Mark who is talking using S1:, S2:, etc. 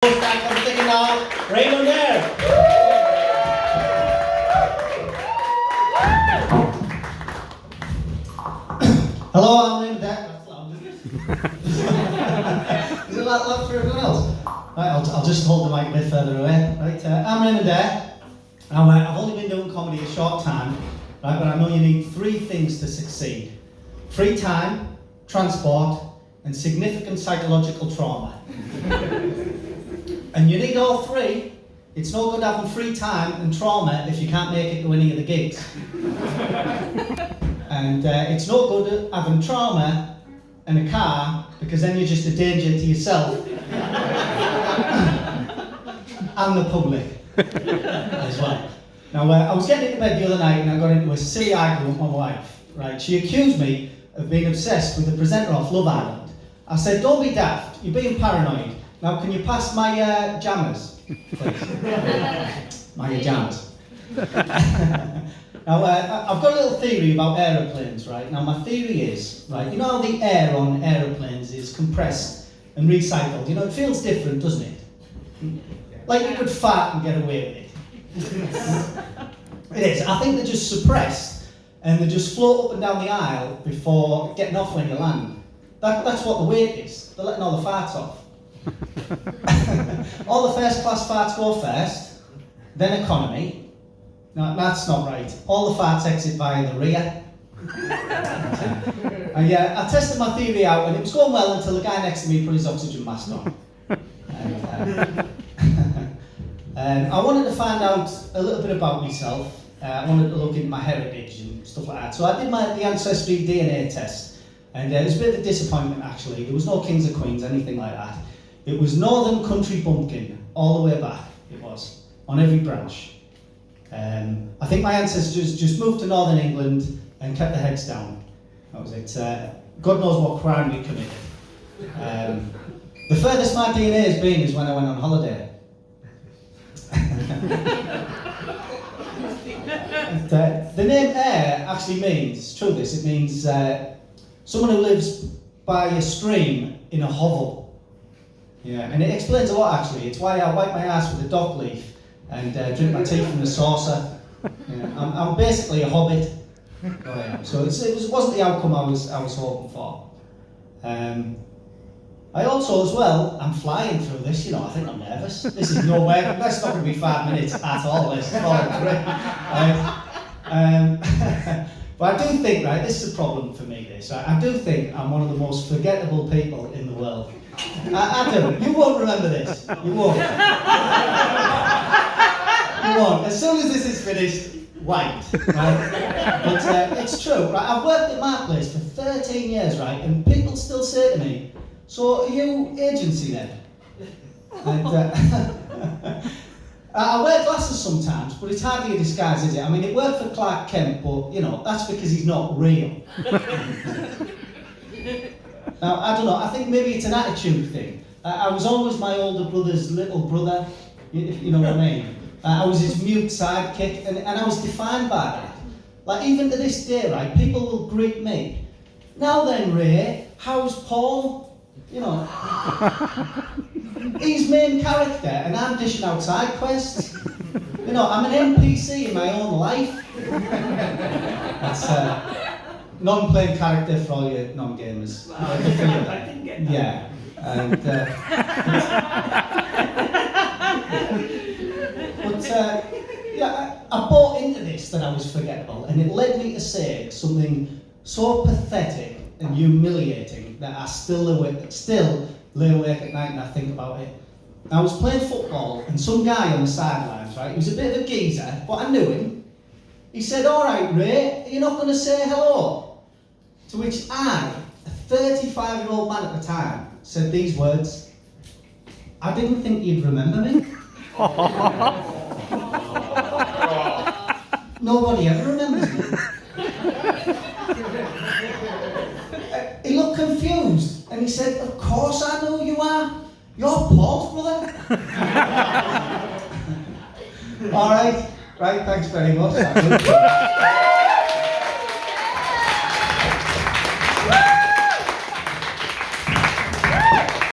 S1: Stand for the second now. Raymond there. Hello, I'm Raymond there. That's loud, isn't it? Is it that loud for everyone else? Right, I'll just hold the mic a bit further away. Right, I'm Raymond there. Now, I've only been doing comedy a short time, right, but I know you need three things to succeed: free time, transport, and significant psychological trauma. And you need all three. It's no good having free time and trauma if you can't make it to any of the gigs. And it's no good having trauma and a car, because then you're just a danger to yourself and the public as well. Now, I was getting into bed the other night and I got into a silly argument with my wife. Right? She accused me of being obsessed with the presenter of Love Island. I said, "Don't be daft, you're being paranoid. Now, can you pass my jammers, please?" My jammers. Now, I've got a little theory about aeroplanes, right? Now, my theory is, right, you know how the air on aeroplanes is compressed and recycled? You know, it feels different, doesn't it? Like you could fart and get away with it. It is. I think they're just suppressed and they just float up and down the aisle before getting off when you land. That's what the weight is. They're letting all the farts off. All the first class farts go first, then economy. No, that's not right. All the farts exit via the rear. I tested my theory out and it was going well until the guy next to me put his oxygen mask on. I wanted to find out a little bit about myself. I wanted to look into my heritage and stuff like that. So I did the Ancestry DNA test, and it was a bit of a disappointment actually. There was no kings or queens, anything like that. It was Northern Country Bumpkin, all the way back, it was, on every branch. I think my ancestors just moved to Northern England and kept their heads down. That was it. God knows what crime we committed. The furthest my DNA has been is when I went on holiday. The name Ayr actually means, it's true this, it means someone who lives by a stream in a hovel. Yeah, and it explains a lot actually. It's why I wipe my ass with a dock leaf and drink my tea from the saucer. Yeah, I'm basically a hobbit. Oh, yeah. So it wasn't the outcome I was hoping for. I also, as well, I'm flying through this, you know, I think I'm nervous. This is no way, that's not going to be 5 minutes at all, this is all great. But I do think, right, this is a problem for me, this. I do think I'm one of the most forgettable people in the world. I do. You won't remember this. You won't. You won't. As soon as this is finished, white, right? But it's true, right? I've worked at my place for 13 years, right? And people still say to me, "So are you agency then?" And, I wear glasses sometimes, but it's hardly a disguise, is it? I mean, it worked for Clark Kent, but, you know, that's because he's not real. Now, I don't know, I think maybe it's an attitude thing. I was always my older brother's little brother, if you know what I mean. I was his mute sidekick, and I was defined by that. Like, even to this day, right, people will greet me. "Now then, Ray, how's Paul?" You know, he's main character and I'm dishing out side quests. You know, I'm an NPC in my own life. That's non-playing character for all you non-gamers. Yeah. And, I bought into this that I was forgettable, and it led me to say something so pathetic and humiliating that I still lay awake at night and I think about it. I was playing football and some guy on the sidelines, right, he was a bit of a geezer, but I knew him. He said, "All right, Ray, are you not going to say hello?" To which I, a 35-year-old man at the time, said these words: "I didn't think you'd remember me." Nobody ever remembers me. He looked confused and he said, "Of course I know who you are. You're Paul's brother." All right, thanks very much.